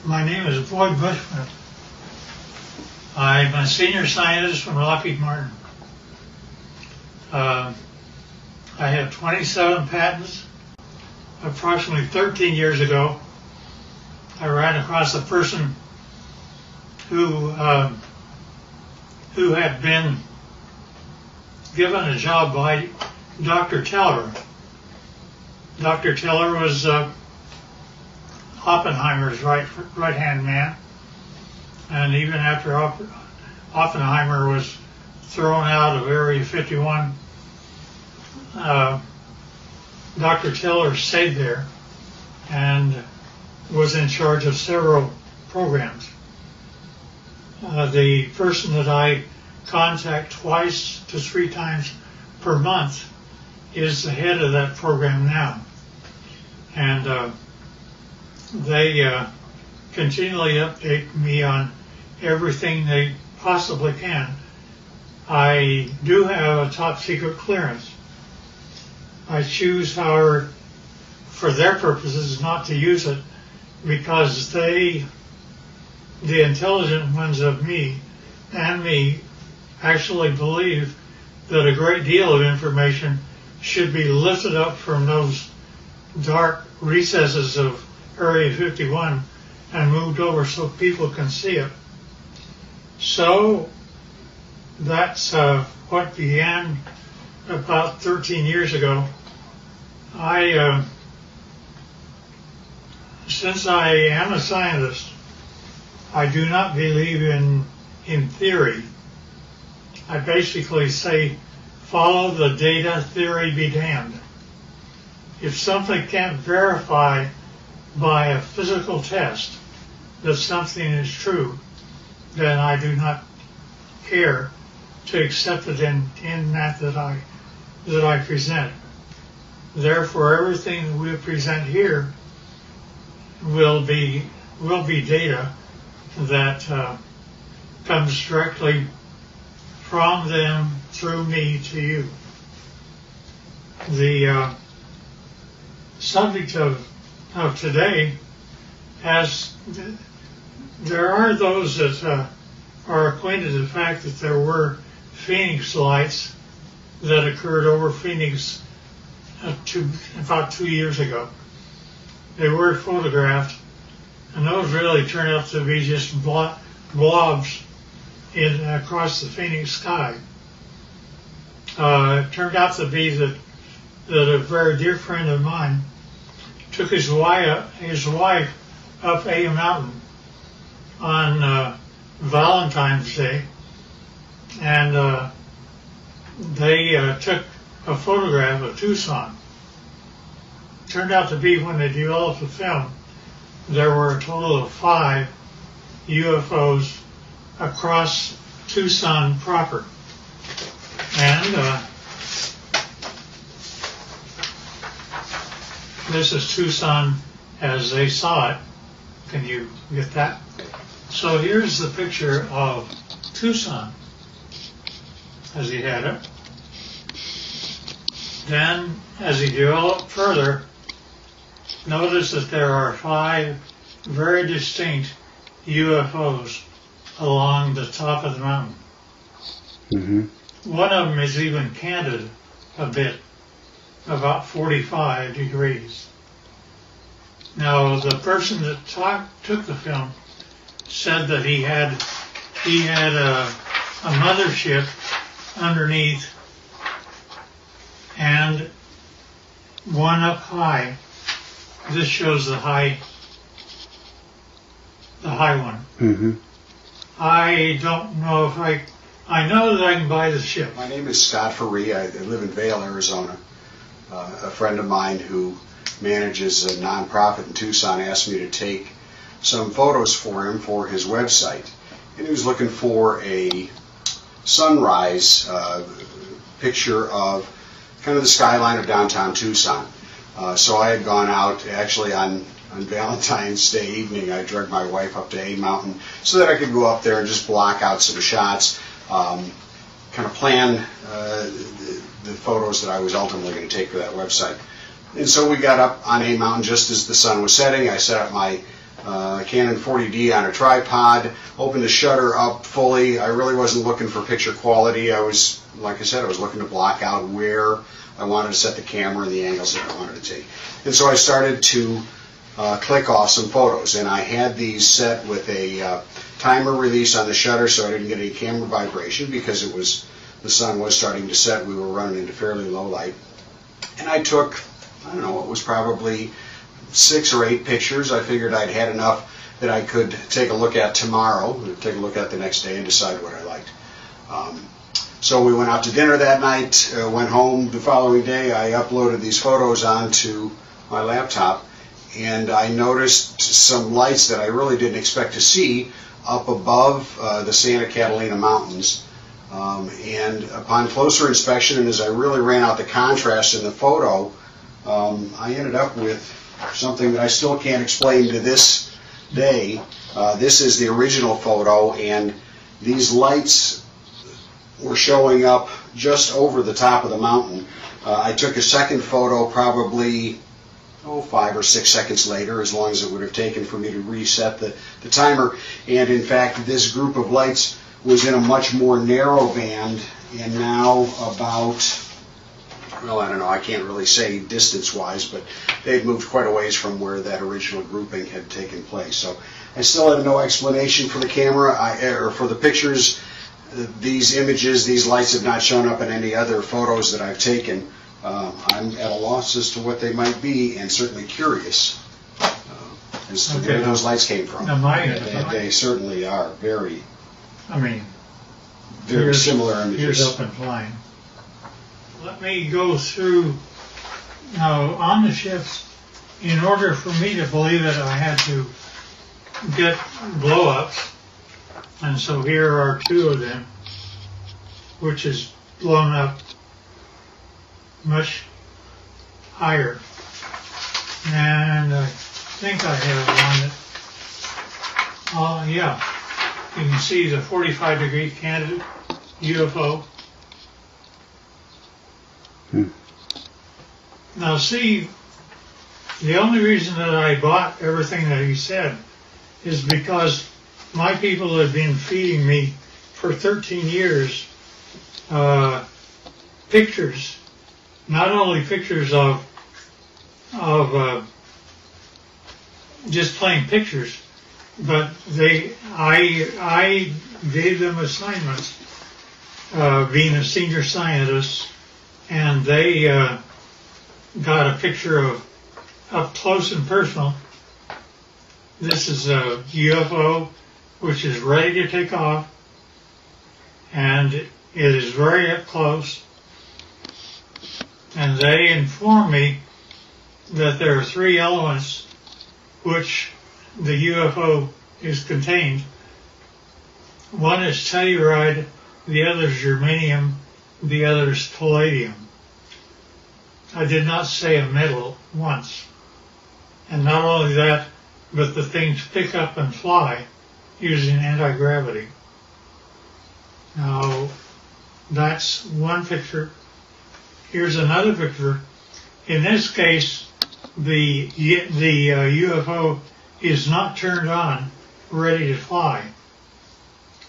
My name is Boyd Bushman. I'm a senior scientist from Lockheed Martin. I have 27 patents. Approximately 13 years ago, I ran across a person who had been given a job by Dr. Teller. Dr. Teller was Oppenheimer's right-hand man, and even after Oppenheimer was thrown out of Area-51, Dr. Teller stayed there and was in charge of several programs. The person that I contact twice to 3 times per month is the head of that program now. And they continually update me on everything they possibly can. I do have a top secret clearance. I choose, however, for their purposes, not to use it because the intelligent ones of me and me actually believe that a great deal of information should be lifted up from those dark recesses of Area 51 and moved over so people can see it. So that's what began about 13 years ago. Since I am a scientist, I do not believe in theory. I basically say, follow the data, theory be damned. If something can't verify by a physical test that something is true, then I do not care to accept it in that I present. Therefore, everything that we present here will be data that comes directly from them through me to you. The subject of today there are those that are acquainted with the fact that there were Phoenix lights that occurred over Phoenix about 2 years ago. They were photographed, and those really turned out to be just blobs across the Phoenix sky. It turned out to be that a very dear friend of mine took his wife up a mountain on Valentine's Day, and they took a photograph of Tucson. It turned out to be, when they developed the film, there were a total of 5 UFOs across Tucson proper. And this is Tucson as they saw it. Can you get that? So here's the picture of Tucson as he had it. Then, as he developed further, notice that there are 5 very distinct UFOs along the top of the mountain. Mm-hmm. One of them is even canted a bit, about 45 degrees. Now, the person that took the film said that he had a mothership underneath and one up high. This shows the high one. Mm-hmm. I don't know if I know that I can buy the ship. My name is Scott Faree. I live in Vail, Arizona. A friend of mine who manages a nonprofit in Tucson asked me to take some photos for him for his website. And he was looking for a sunrise picture of kind of the skyline of downtown Tucson. So I had gone out actually on Valentine's Day evening. I dragged my wife up to A Mountain so that I could go up there and just block out some shots, kind of plan the photos that I was ultimately going to take for that website. And so we got up on A Mountain just as the sun was setting. I set up my Canon 40D on a tripod, opened the shutter up fully. I really wasn't looking for picture quality. I was, like I said, I was looking to block out where I wanted to set the camera and the angles that I wanted to take. And so I started to click off some photos, and I had these set with a timer release on the shutter so I didn't get any camera vibration because the sun was starting to set. We were running into fairly low light. And I took, I don't know, it was probably 6 or 8 pictures. I figured I'd had enough that I could take a look at tomorrow, take a look at the next day and decide what I liked. So we went out to dinner that night, went home the following day. I uploaded these photos onto my laptop, and I noticed some lights that I really didn't expect to see up above the Santa Catalina Mountains. And upon closer inspection, and as I really ran out the contrast in the photo, I ended up with something that I still can't explain to this day. This is the original photo, and these lights were showing up just over the top of the mountain. I took a second photo probably 5 or 6 seconds later, as long as it would have taken for me to reset the timer. And in fact, this group of lights was in a much more narrow band, and now about, well, I don't know, I can't really say distance-wise, but they'd moved quite a ways from where that original grouping had taken place. So I still have no explanation for the camera, or for the pictures. These images, these lights have not shown up in any other photos that I've taken. I'm at a loss as to what they might be, and certainly curious as to where those lights came from. They certainly are very similar images. Here's up and flying. Let me go through now on the ships. In order for me to believe it, I had to get blow-ups, and so here are 2 of them, which is blown up much higher. And I think I have one that, yeah, you can see the 45-degree candidate UFO. Now see, the only reason that I bought everything that he said is because my people have been feeding me for 13 years pictures, not only pictures of just plain pictures, but I gave them assignments, being a senior scientist, and they got a picture of up close and personal. This is a UFO which is ready to take off, and it is very up close. And they inform me that there are 3 elements which the UFO is contained. One is telluride, the other is germanium, the other is palladium. I did not say a metal once. And not only that, but the things pick up and fly using anti-gravity. Now, that's one picture. Here's another picture. In this case, the UFO is not turned on, ready to fly.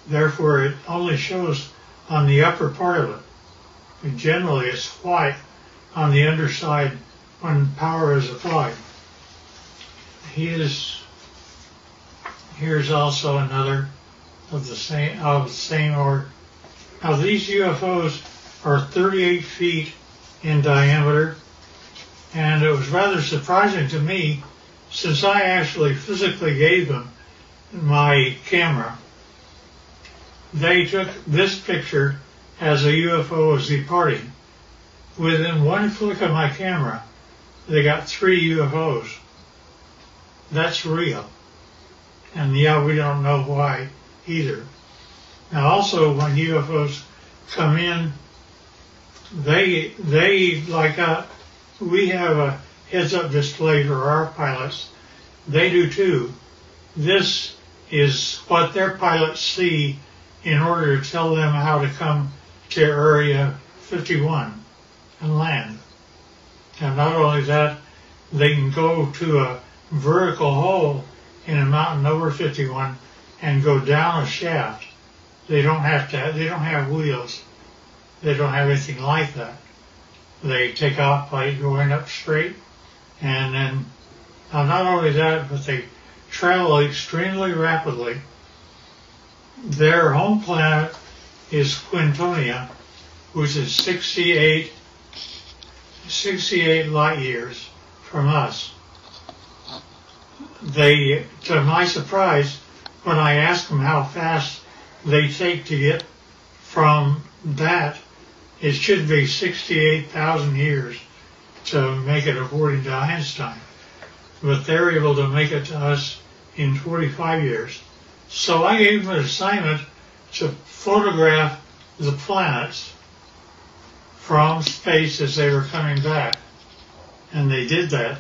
Therefore, it only shows on the upper part of it. And generally, it's white on the underside when power is applied. Here's also another of the same order. Now, these UFOs are 38 feet in diameter, and it was rather surprising to me, since I actually physically gave them my camera. They took this picture as a UFO was departing. Within one flick of my camera, they got 3 UFOs. That's real. And yeah, we don't know why either. Now also, when UFOs come in, they like we have a heads-up display for our pilots. They do too. This is what their pilots see in order to tell them how to come to Area-51 and land. And not only that, they can go to a vertical hole in a mountain over 51 and go down a shaft. They don't have wheels. They don't have anything like that. They take off by going up straight, and then not only that, but they travel extremely rapidly. Their home planet is Quintonia, which is 68 light years from us. They, to my surprise, when I asked them how fast they take to get from that, it should be 68,000 years to make it according to Einstein. But they're able to make it to us in 45 years. So I gave them an assignment to photograph the planets from space as they were coming back. And they did that.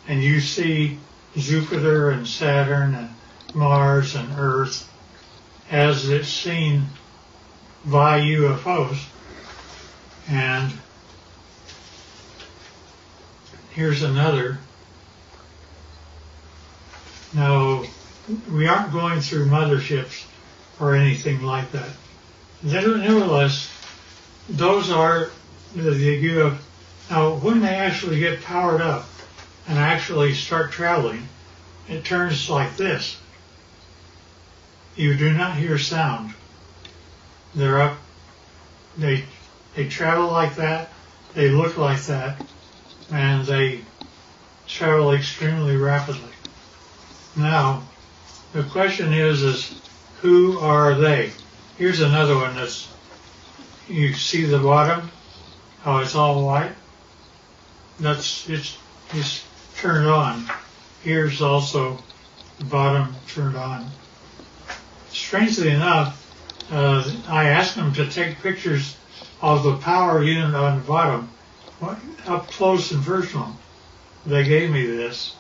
And you see Jupiter and Saturn and Mars and Earth as it's seen by UFOs. And here's another. Now, we aren't going through motherships or anything like that. Nevertheless, those are the UFOs. Now, when they actually get powered up and actually start traveling, it turns like this. You do not hear sound. They're up. They travel like that. They look like that, and they travel extremely rapidly. Now, the question is who are they? Here's another one that's, you see the bottom, how it's all white? It's turned on. Here's also the bottom turned on. Strangely enough, I asked them to take pictures of the power unit on the bottom, up close and personal. They gave me this.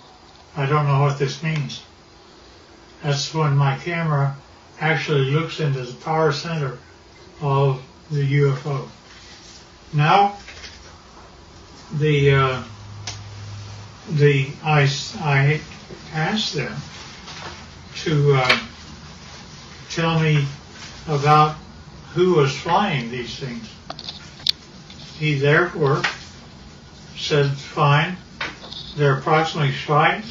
I don't know what this means. That's when my camera actually looks into the power center of the UFO. Now, I asked them to tell me about who was flying these things. He therefore said, fine, they're approximately 5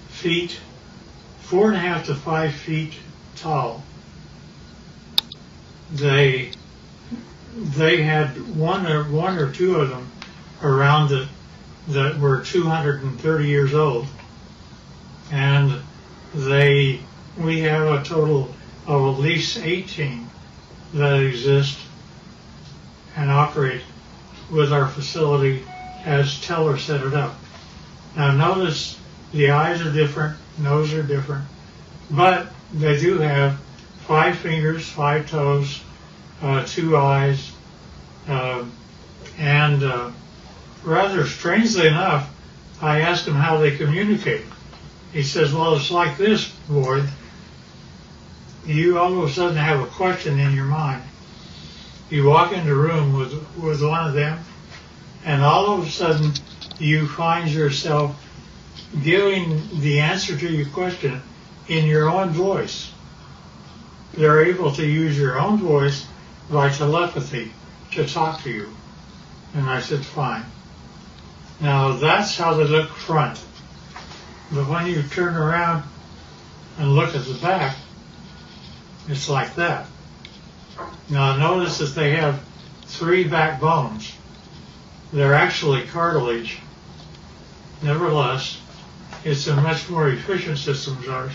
feet, 4.5 to 5 feet tall. They had one or two of them around it that were 230 years old, and we have a total of at least 18 that exist and operate with our facility as Teller set it up. Now notice the eyes are different, nose are different, but they do have 5 fingers, 5 toes, 2 eyes, and rather strangely enough, I asked him how they communicate. He says, well, it's like this, Boyd. You all of a sudden have a question in your mind. You walk into a room with one of them, and all of a sudden you find yourself giving the answer to your question in your own voice. They're able to use your own voice by telepathy to talk to you. And I said, fine. Now that's how they look front. But when you turn around and look at the back, it's like that. Now notice that they have 3 backbones. They're actually cartilage. Nevertheless, it's a much more efficient system as ours.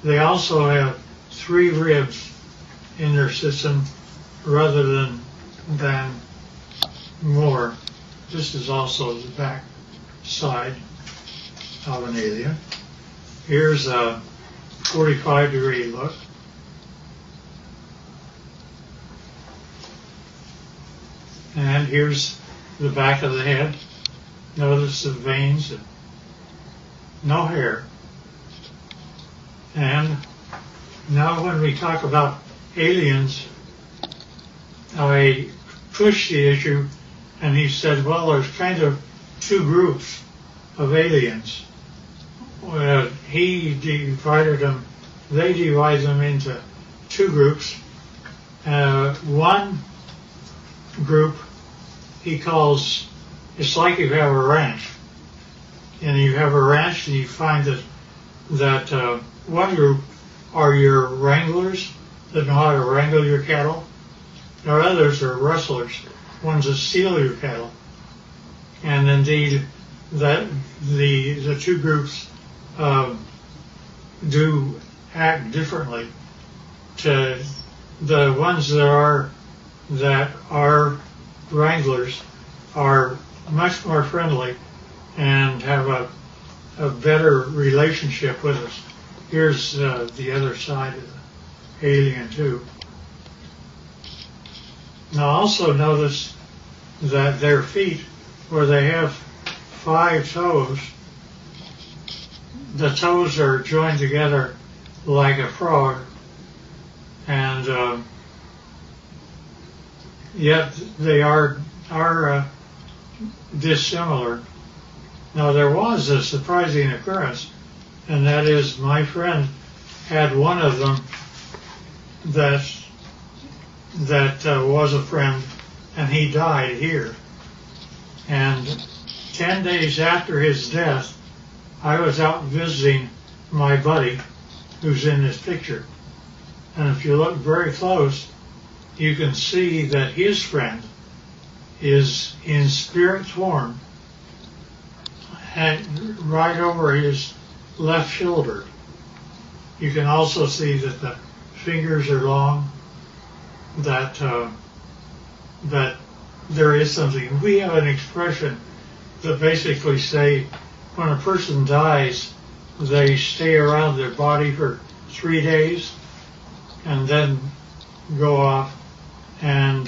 They also have 3 ribs in their system rather than more. This is also the back side of an alien. Here's a 45-degree look. And here's the back of the head. Notice the veins, no hair. And now when we talk about aliens, I pushed the issue, and he said, well, there's kind of 2 groups of aliens. he divided them, they divide them into two groups. One group he calls, it's like you have a ranch. And you have a ranch and you find that one group are your wranglers that know how to wrangle your cattle. The others are rustlers, ones that steal your cattle. And indeed, that the two groups do act differently. To the ones that are wranglers are much more friendly and have a better relationship with us. Here's the other side of the alien too. Now also notice that their feet, where they have 5 toes, the toes are joined together like a frog, and yet they are dissimilar. Now there was a surprising occurrence, and that is my friend had one of them that was a friend, and he died here. And 10 days after his death, I was out visiting my buddy who's in this picture. And if you look very close, you can see that his friend is in spirit form and right over his left shoulder. You can also see that the fingers are long, that there is something. We have an expression that basically say when a person dies, they stay around their body for 3 days and then go off, and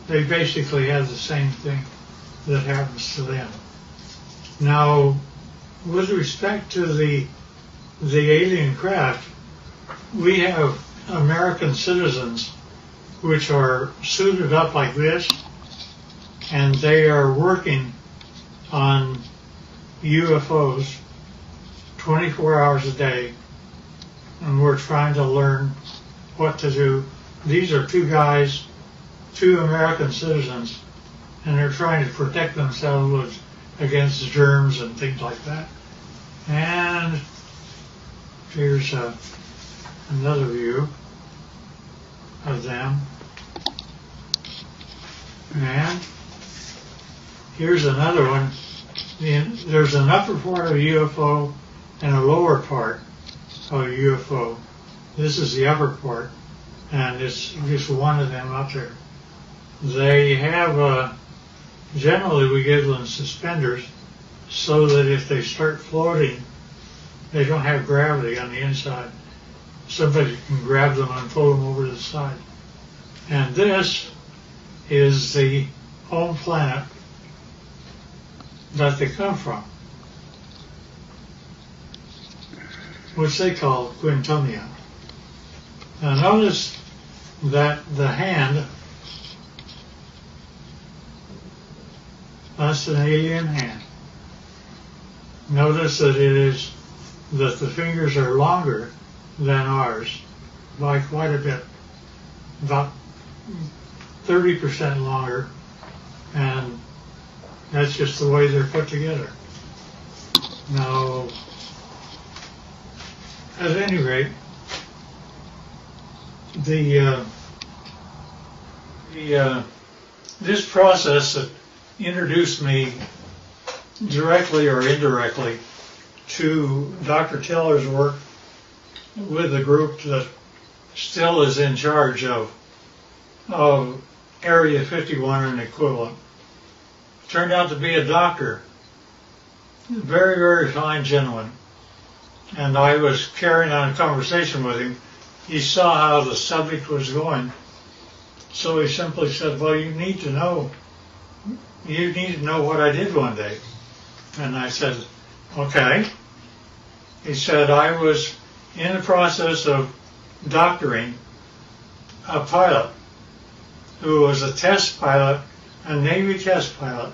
they basically have the same thing that happens to them. Now, with respect to the alien craft, we have American citizens which are suited up like this, and they are working on UFOs 24 hours a day, and we're trying to learn what to do. These are 2 guys, 2 American citizens, and they're trying to protect themselves against germs and things like that. And here's another view of them. And here's another one. There's an upper part of a UFO and a lower part of a UFO. This is the upper part, and it's just one of them up there. They have, generally we give them suspenders so that if they start floating, they don't have gravity on the inside. Somebody can grab them and pull them over to the side. And this is the home planet that they come from, which they call Quintonia. Now notice that the hand, that's an alien hand. Notice that that the fingers are longer than ours by quite a bit, about 30% longer, and that's just the way they're put together. Now, at any rate, this process that introduced me directly or indirectly to Dr. Teller's work with the group that still is in charge of Area-51 and equivalent, turned out to be a doctor, very, very fine gentleman. And I was carrying on a conversation with him. He saw how the subject was going, so he simply said, well, you need to know what I did one day. And I said, okay. He said, I was in the process of doctoring a pilot who was a test pilot, a Navy test pilot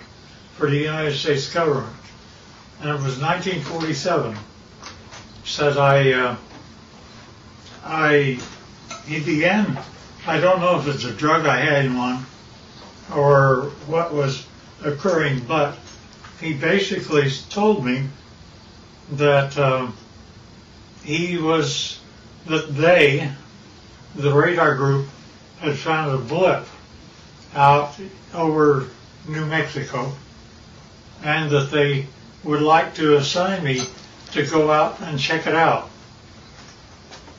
for the United States government. And it was 1947. said he began, I don't know if it's a drug I had him on or what was occurring, but he basically told me that the radar group, had found a blip out over New Mexico, and that they would like to assign me to go out and check it out.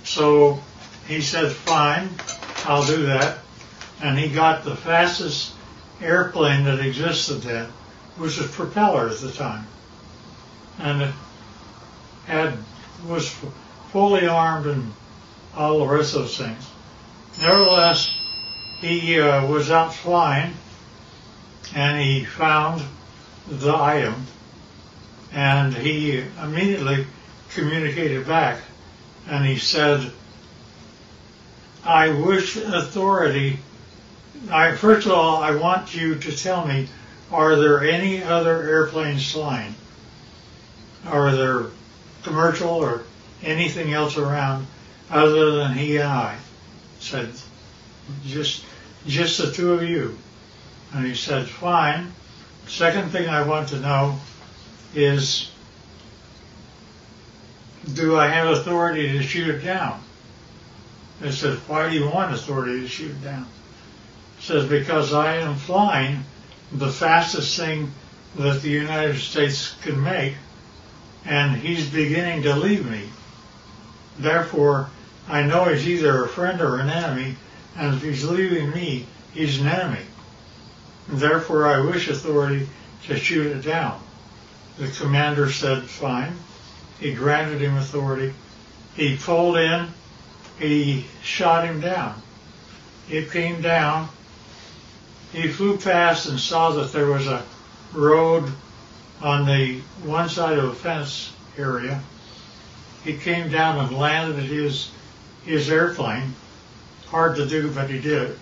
So he said, fine, I'll do that. And he got the fastest airplane that existed then, which was propeller at the time. And it was fully armed and all the rest of those things. Nevertheless, he was out flying, and he found the item, and he immediately communicated back, and he said, I wish authority, first of all, I want you to tell me, are there any other airplanes flying? Are there commercial or anything else around other than he and I? Said, just the two of you. And he said, fine. Second thing I want to know is, do I have authority to shoot it down? I said, why do you want authority to shoot it down? He says, because I am flying the fastest thing that the United States can make, and he's beginning to leave me. Therefore, I know he's either a friend or an enemy, and if he's leaving me, he's an enemy. Therefore, I wish authority to shoot it down. The commander said, fine. He granted him authority. He pulled in. He shot him down. It came down. He flew past and saw that there was a road on the one side of a fence area. He came down and landed his airplane. Hard to do, but he did.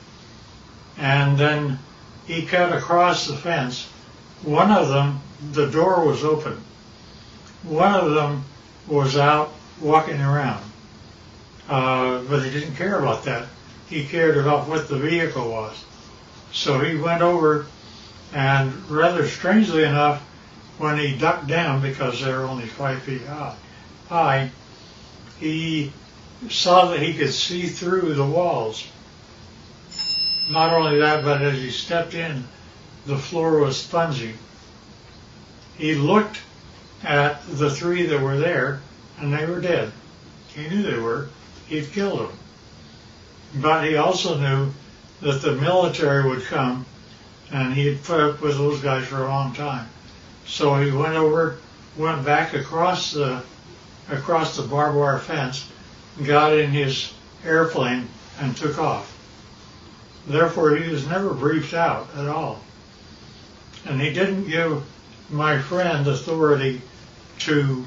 And then he cut across the fence. One of them, the door was open. One of them was out walking around. But he didn't care about that. He cared about what the vehicle was. So he went over, and rather strangely enough, when he ducked down, because they were only 5 feet high, he saw that he could see through the walls. Not only that, but as he stepped in, the floor was spongy. He looked at the three that were there, and they were dead. He knew they were. He'd killed them. But he also knew that the military would come, and he had put up with those guys for a long time. So he went back across the barbed wire fence, got in his airplane, and took off. Therefore, he was never briefed out at all. And he didn't give my friend authority to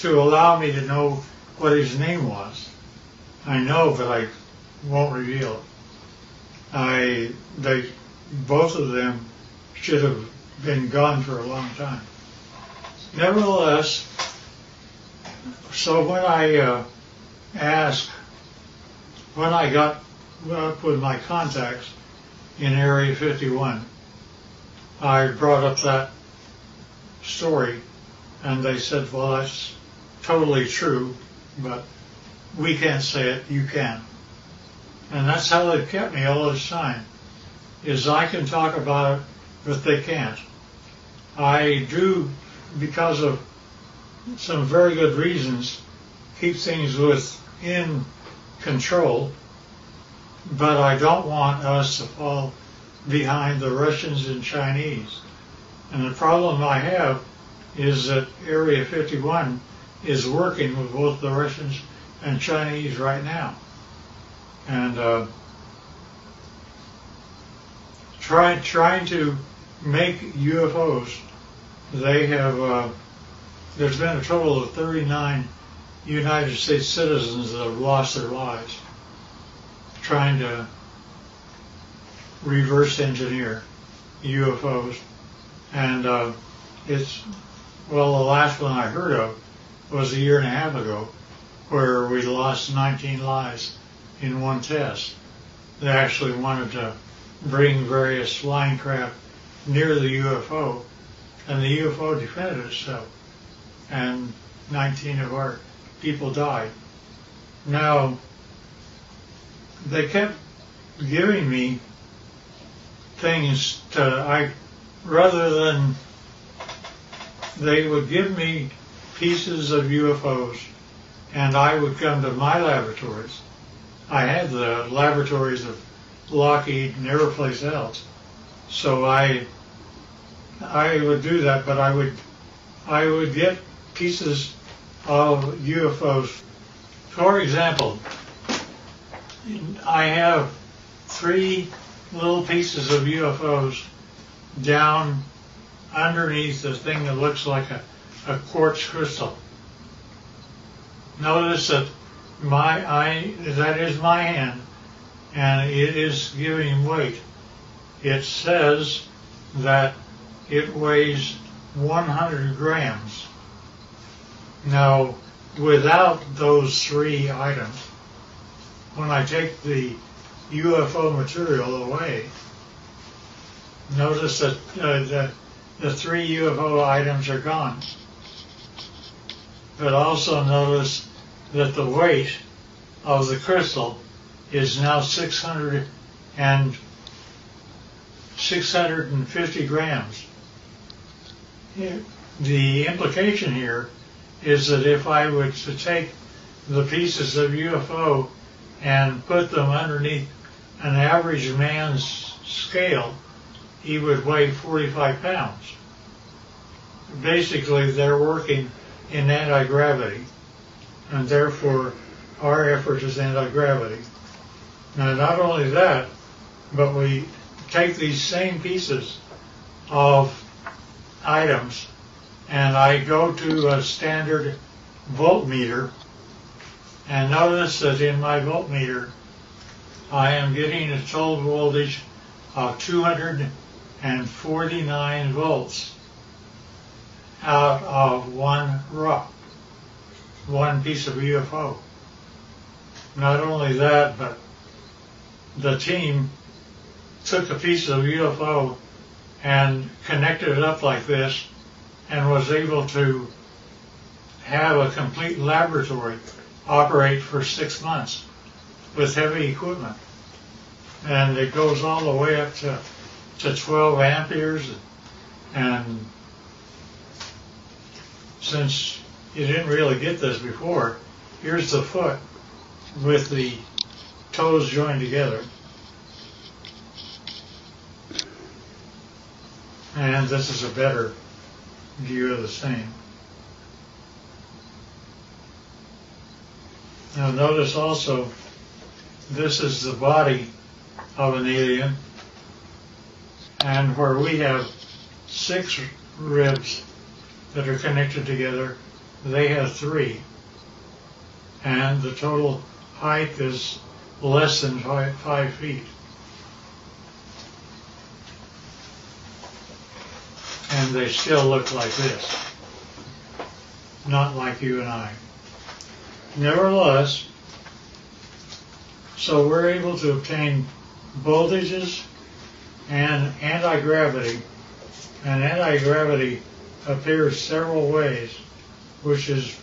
allow me to know what his name was. I know, but I won't reveal it. Both of them should have been gone for a long time. Nevertheless, so when I got up with my contacts in Area 51, I brought up that story, and they said, well, that's totally true, but we can't say it, you can. And that's how they've kept me all this time, is I can talk about it, but they can't. I do, because of some very good reasons, keep things within control, but I don't want us to fall behind the Russians and Chinese. And the problem I have is that Area 51 is working with both the Russians and Chinese right now. And trying to make UFOs, they have, there's been a total of 39 United States citizens that have lost their lives trying to reverse engineer UFOs. And it's Well, the last one I heard of was a year and a half ago, where we lost 19 lives in one test. They actually wanted to bring various flying craft near the UFO, and the UFO defended itself, and 19 of our people died. Now, they kept giving me things rather than, they would give me pieces of UFOs, and I would come to my laboratories. I had the laboratories of Lockheed and every place else, so I would do that, but I would get pieces of UFOs. For example, I have 3 little pieces of UFOs down underneath the thing that looks like a quartz crystal. Notice that that is my hand, and it is giving weight. It says that it weighs 100 grams. Now, without those 3 items, when I take the UFO material away, notice that the 3 UFO items are gone. But also notice that the weight of the crystal is now 650 grams. The implication here is that if I were to take the pieces of UFO and put them underneath an average man's scale, he would weigh 45 pounds. Basically, they're working in anti-gravity, and therefore our effort is anti-gravity. Now, not only that, but we take these same pieces of items, and I go to a standard voltmeter, and notice that in my voltmeter I am getting a total voltage of 249 volts out of one piece of UFO. Not only that, but the team took a piece of UFO and connected it up like this and was able to have a complete laboratory operate for 6 months with heavy equipment. And it goes all the way up to 12 amperes. And since you didn't really get this before, here's the foot with the toes joined together. And this is a better view of the same. Now notice also, this is the body of an alien, and where we have 6 ribs that are connected together, they have 3. And the total height is less than 5 feet. And they still look like this, not like you and I. Nevertheless, so we're able to obtain voltages and anti-gravity, and anti-gravity appears several ways, which is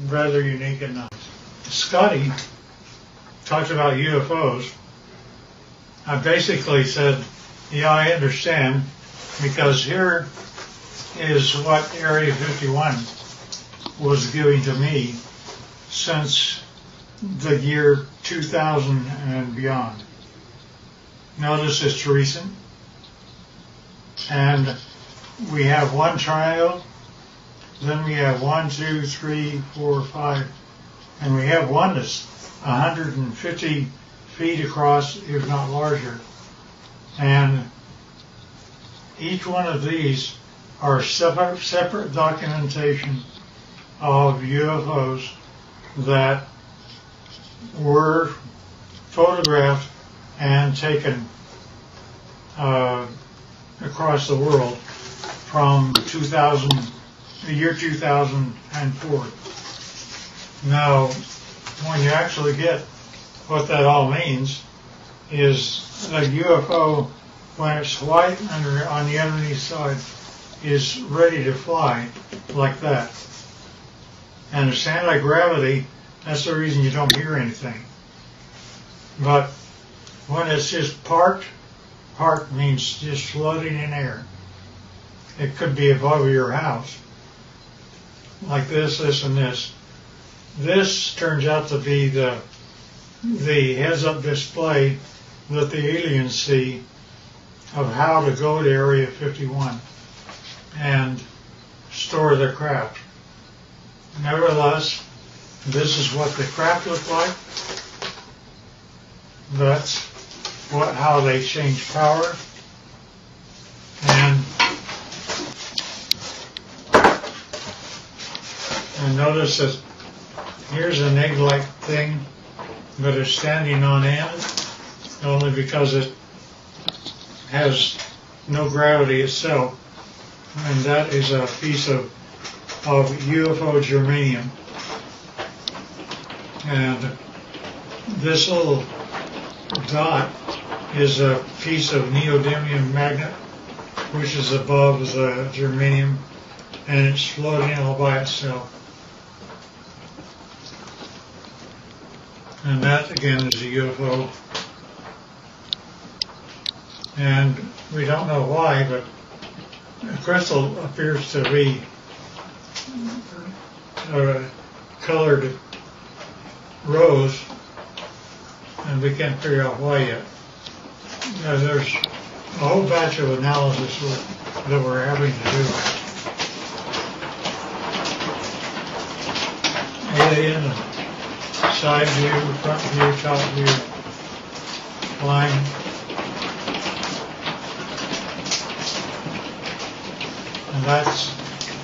rather unique and nice. Scotty talked about UFOs. I basically said, yeah, I understand, because here is what Area 51 was giving to me since the year 2000 and beyond. Notice it's recent, and we have one triangle, then we have 1, 2, 3, 4, 5, and we have one that's 150 feet across, if not larger. And each one of these are separate documentation of UFOs that were photographed and taken across the world from 2000, the year 2004. Now, when you actually get what that all means, is a UFO, when it's white on the underneath side, is ready to fly like that. And it's anti-gravity, that's the reason you don't hear anything. But when it's just parked means just floating in air. It could be above your house, like this, and this. This turns out to be the heads-up display that the aliens see of how to go to Area 51 and store their craft. Nevertheless, this is what the craft look like. That's how they change power. And notice that here's an egg-like thing, but it's standing on end only because it has no gravity itself. And that is a piece of UFO germanium. And this little dot is a piece of neodymium magnet, which is above the germanium, and it's floating all by itself. And that, again, is a UFO. And we don't know why, but the crystal appears to be colored rose, and we can't figure out why yet. There's a whole batch of analysis that we're having to do. Alien, side view, front view, top view, line. And that's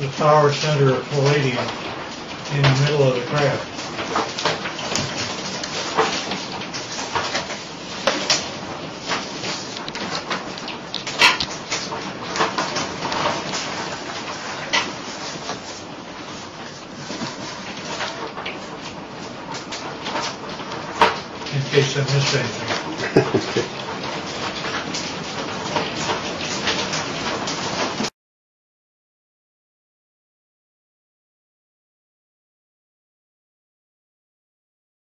the power center of palladium in the middle of the craft. In case I missed anything.